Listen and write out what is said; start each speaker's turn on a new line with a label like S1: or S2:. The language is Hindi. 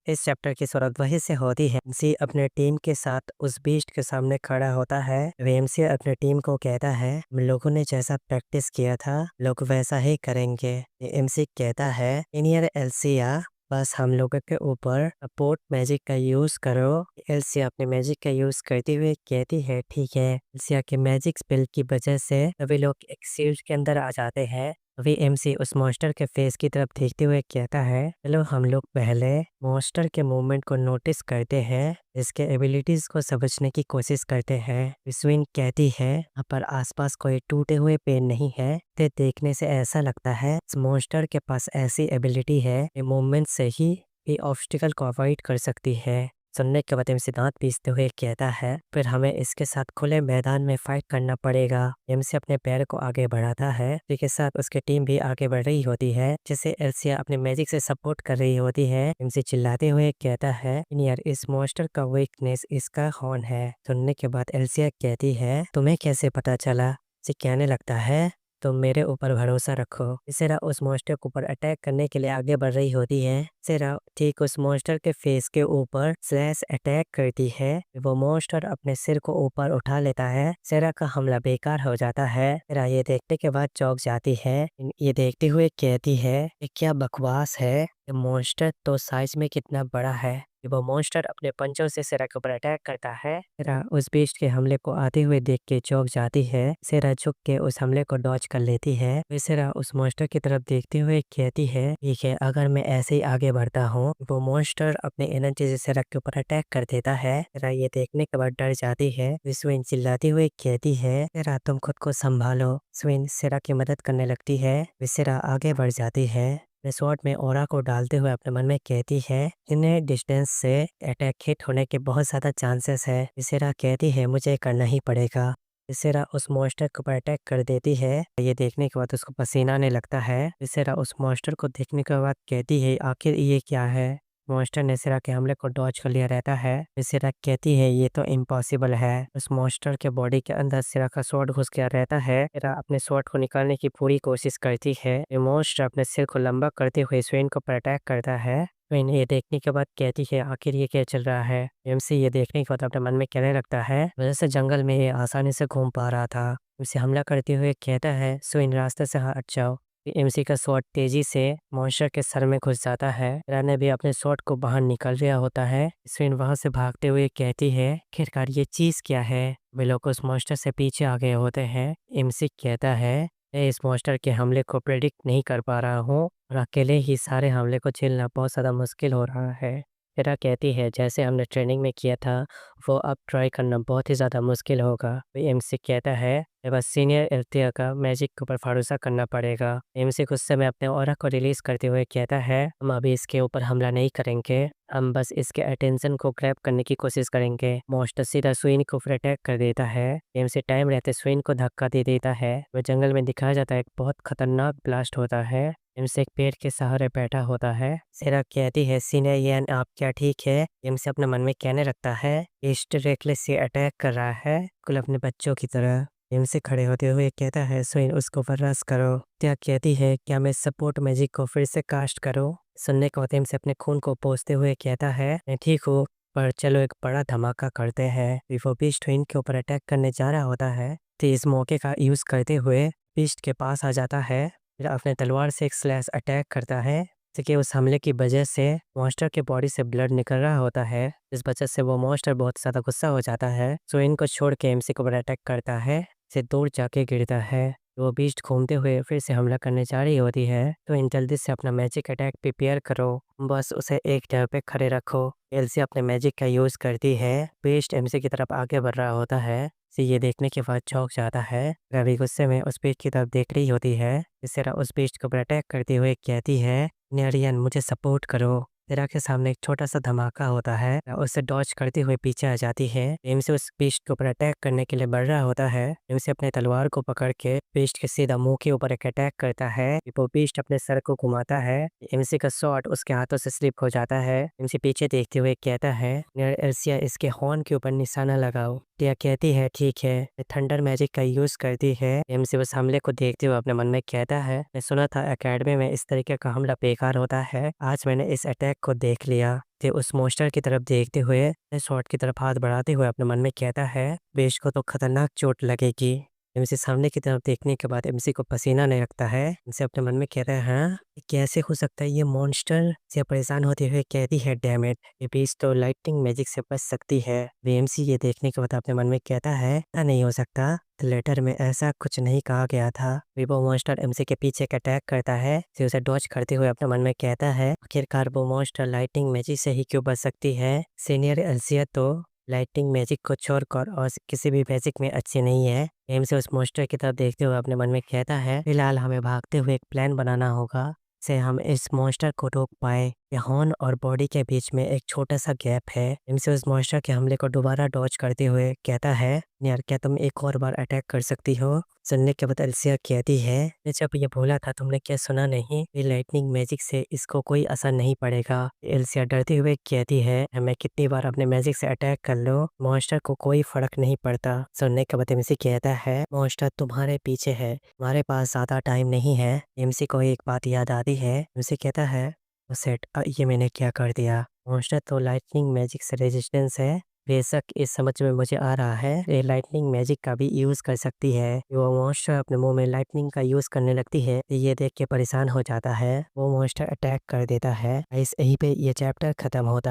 S1: इस चैप्टर की शुरुआत वहीं से होती है। एमसी अपने टीम के साथ उस बीस्ट के सामने खड़ा होता है। एमसी अपने टीम को कहता है, हम लोगों ने जैसा प्रैक्टिस किया था लोग वैसा ही करेंगे। एमसी कहता है, इंजीनियर एल्सिया बस हम लोगों के ऊपर सपोर्ट मैजिक का यूज करो। एल्सिया अपने मैजिक का यूज करते हुए कहती है, ठीक है। एल्सिया के मैजिक स्पेल की वजह से सभी लोग एक सील्ड के अंदर आ जाते हैं। अभी एमसी उस मॉन्स्टर के फेस की तरफ देखते हुए कहता है, चलो हम लोग पहले मॉन्स्टर के मूवमेंट को नोटिस करते हैं, इसके एबिलिटीज को समझने की कोशिश करते हैं। स्विन कहती है, यहाँ पर आसपास कोई टूटे हुए पेड़ नहीं है। ते देखने से ऐसा लगता है इस मॉन्स्टर के पास ऐसी एबिलिटी है कि मूवमेंट से ही ये ऑब्स्टिकल को अवॉइड कर सकती है। सुनने के बाद एमसी दांत पीसते हुए कहता है, फिर हमें इसके साथ खुले मैदान में फाइट करना पड़ेगा। एमसी अपने पैर को आगे बढ़ाता है, इसी के साथ उसकी टीम भी आगे बढ़ रही होती है, जिसे एल्सिया अपने मैजिक से सपोर्ट कर रही होती है। एमसी चिल्लाते हुए कहता है, यार इस मॉन्स्टर का वीकनेस इसका हॉर्न है। सुनने के बाद एल्सिया कहती है, तुम्हें कैसे पता चला? इसे कहने लगता है, तुम मेरे ऊपर भरोसा रखो। सेरा उस मॉन्स्टर के ऊपर अटैक करने के लिए आगे बढ़ रही होती है। सेरा ठीक उस मॉन्स्टर के फेस के ऊपर स्लैश अटैक करती है। वो मॉन्स्टर अपने सिर को ऊपर उठा लेता है। सेरा का हमला बेकार हो जाता है। सेरा ये देखने के बाद चौंक जाती है। ये देखते हुए कहती है, ये क्या बकवास है, ये मॉन्स्टर तो साइज में कितना बड़ा है। वो मॉन्स्टर अपने पंचों से सेरा के ऊपर अटैक करता है। सेरा उस बीस्ट के हमले को आते हुए देख के चौंक जाती है। सेरा झुक के उस हमले को डॉज कर लेती है। फिर सेरा उस मॉन्स्टर की तरफ देखते हुए कहती है, ठीक है, अगर मैं ऐसे ही आगे बढ़ता हूँ वो मॉन्स्टर अपने एनर्जी से सेरा के ऊपर अटैक कर देता है। सेरा ये देखने के बाद डर जाती है। स्विन चिल्लाती हुए कहती है, सेरा तुम खुद को संभालो। स्विन सेरा की मदद करने लगती है। सेरा आगे बढ़ जाती है। रिसोर्ट में ओरा को डालते हुए अपने मन में कहती है, इन्हें डिस्टेंस से अटैक हिट होने के बहुत ज़्यादा चांसेस है। विसेरा कहती है, मुझे करना ही पड़ेगा। विसेरा उस मॉन्स्टर के ऊपर अटैक कर देती है। ये देखने के बाद उसको पसीना आने लगता है। विसेरा उस मॉन्स्टर को देखने के बाद कहती है, आखिर ये क्या है? मॉन्स्टर ने सिरा के हमले को डॉज कर लिया रहता है। सिरा कहती है, ये तो इम्पॉसिबल है। उस मॉन्स्टर के बॉडी के अंदर सिरा का स्वॉर्ड घुस गया रहता है। सिरा अपने स्वॉर्ड को निकालने की पूरी कोशिश करती है। ये मॉन्स्टर अपने सिर को लंबा करते हुए स्वेन को अटैक करता है। स्वेन ये देखने के बाद कहती है, आखिर ये क्या चल रहा है? एमसी ये देखने के बाद अपने मन में कहने लगता है, वजह से जंगल में ये आसानी से घूम पा रहा था। उसे हमला करते हुए कहता है, स्वेन रास्ते से हट जाओ। एमसी का स्वॉर्ड तेजी से मॉन्स्टर के सर में घुस जाता है। राने भी अपने स्वॉर्ड को बाहर निकल रहा होता है। स्विन वहां से भागते हुए कहती है, आखिरकार ये चीज क्या है? वे लोग उस मॉन्स्टर से पीछे आ गए होते हैं। एमसी कहता है, मैं इस मॉन्स्टर के हमले को प्रेडिक्ट नहीं कर पा रहा हूँ और अकेले ही सारे हमले को झेलना बहुत ज़्यादा मुश्किल हो रहा है। फिर कहती है, जैसे हमने ट्रेनिंग में किया था वो अब ट्राई करना बहुत ही ज़्यादा मुश्किल होगा। एमसी कहता है, बस सीनियर एल्थिया का मैजिक के ऊपर भरोसा करना पड़ेगा। एमसी गुस्से में अपने ऑरा को रिलीज करते हुए कहता है, हम अभी इसके ऊपर हमला नहीं करेंगे, हम बस इसके अटेंशन को ग्रैब करने की कोशिश करेंगे। मॉन्स्टर सीधा स्विन को ऊपर अटैक कर देता है। एमसी टाइम रहते स्विन को धक्का दे देता है। वह जंगल में दिखाया जाता है एक बहुत खतरनाक ब्लास्ट होता है। एमसी एक पेड़ के सहारे बैठा होता है। सेरा कहती है, सीनियर येन आप क्या ठीक है? एमसी अपने मन में कहने लगता है, ईस्ट रेकलेस से अटैक कर रहा है, कुल अपने बच्चों की तरह। एमसी खड़े होते हुए कहता है, स्विन उसको फर्रास करो। क्या कहती है, क्या मैं सपोर्ट मैजिक को फिर से कास्ट करूं? सुनने को एमसी अपने खून को पोंछते हुए कहता है, मैं ठीक हूँ, पर चलो एक बड़ा धमाका करते हैं। वो बीस्ट ट्विन के ऊपर अटैक करने जा रहा होता है। तो इस मौके का यूज करते हुए बीस्ट के पास आ जाता है। फिर अपने तलवार से एक स्लैश अटैक करता है। कि उस हमले की वजह से मॉन्स्टर के बॉडी से ब्लड निकल रहा होता है। इस वजह से वो मॉन्स्टर बहुत ज़्यादा गुस्सा हो जाता है। सो इनको छोड़ के एमसी को अटैक करता है, से दूर जाके गिरता है। वो बीस्ट घूमते हुए फिर से हमला करने जा रही होती है। तो इन जल्दी से अपना मैजिक अटैक प्रिपेयर करो, बस उसे एक जगह पे खड़े रखो। एलसी अपने मैजिक का यूज़ करती है। बीस्ट एमसी की तरफ आगे बढ़ रहा होता है। से ये देखने के बाद चौंक जाता है। रवि गुस्से में उस बीस्ट की तरफ देख रही होती है। इस तरह उस बीस्ट को अटैक करते हुए कहती है, नेरियन मुझे सपोर्ट करो। तेरा के सामने एक छोटा सा धमाका होता है, उससे डॉज करते हुए पीछे आ जाती है। एमसी उस बीस्ट के ऊपर अटैक करने के लिए बढ़ रहा होता है। एमसी अपने तलवार को पकड़ के बीस्ट के सीधा मुंह के ऊपर एक अटैक करता है। वो बीस्ट अपने सर को घुमाता है। एमसी का शॉट उसके हाथों से स्लिप हो जाता है। एमसी पीछे देखते हुए कहता है, एल्सिया इसके हॉर्न के ऊपर निशाना लगाओ। टिया कहती है, ठीक है। थंडर मैजिक का यूज करती है। एमसी उस हमले को देखते हुए अपने मन में कहता है, मैं सुना था एकेडमी में इस तरीके का हमला बेकार होता है, आज मैंने इस अटैक को देख लिया। ते उस मॉन्स्टर की तरफ देखते हुए शॉट की तरफ हाथ बढ़ाते हुए अपने मन में कहता है, बेश को तो खतरनाक चोट लगेगी। एमसी सामने की तरफ देखने के बाद एमसी को पसीना आने लगता है। एमसी अपने मन में कहता है, हाँ ये कैसे हो सकता है, ये मॉन्स्टर से परेशान होते हुए कहती है, डैम इट, ये बीस्ट तो लाइटनिंग मैजिक से बच सकती है। एमसी ये देखने के बाद अपने मन में कहता है, ऐसा नहीं हो सकता, लेटर में ऐसा कुछ नहीं कहा गया था। फिर वो मॉन्स्टर एमसी के पीछे का अटैक करता है। फिर उसे डॉज करते हुए अपने मन में कहता है, आखिरकार वो मॉन्स्टर लाइटिंग मैजिक से ही क्यों बच सकती है। सीनियर एल्सिया तो लाइटिंग मैजिक को छोड़कर और किसी भी मैजिक में अच्छी नहीं है। एम से उस मॉन्स्टर की तरफ देखते हुए अपने मन में कहता है, फिलहाल हमें भागते हुए एक प्लान बनाना होगा से हम इस मॉन्स्टर को रोक पाए। हॉर्न और बॉडी के बीच में एक छोटा सा गैप है। इनसे उस मॉन्स्टर के हमले को दोबारा डॉज करते हुए कहता है, यार क्या तुम एक और बार अटैक कर सकती हो। सुनने के बाद एल्सिया कहती है, जब ये बोला था तुमने क्या सुना नहीं, ये लाइटनिंग मैजिक से इसको कोई असर नहीं पड़ेगा। एल्सिया डरते हुए कहती है, मैं कितनी बार अपने मैजिक से अटैक कर लो, मॉन्स्टर को कोई फर्क नहीं पड़ता। सुनने के बाद एमसी कहता है, मॉन्स्टर तुम्हारे पीछे है, हमारे पास ज्यादा टाइम नहीं है। एमसी को एक बात याद आती है। एमसी कहता है, सेट ये मैंने क्या कर दिया। मॉन्स्टर तो लाइटनिंग मैजिक से रेजिस्टेंस है। बेशक इस समझ में मुझे आ रहा है ये लाइटनिंग मैजिक का भी यूज कर सकती है। वो मॉन्स्टर अपने मुंह में लाइटनिंग का यूज करने लगती है। ये देख के परेशान हो जाता है। वो मॉन्स्टर अटैक कर देता है। इस यहीं पे ये चैप्टर खत्म होता है।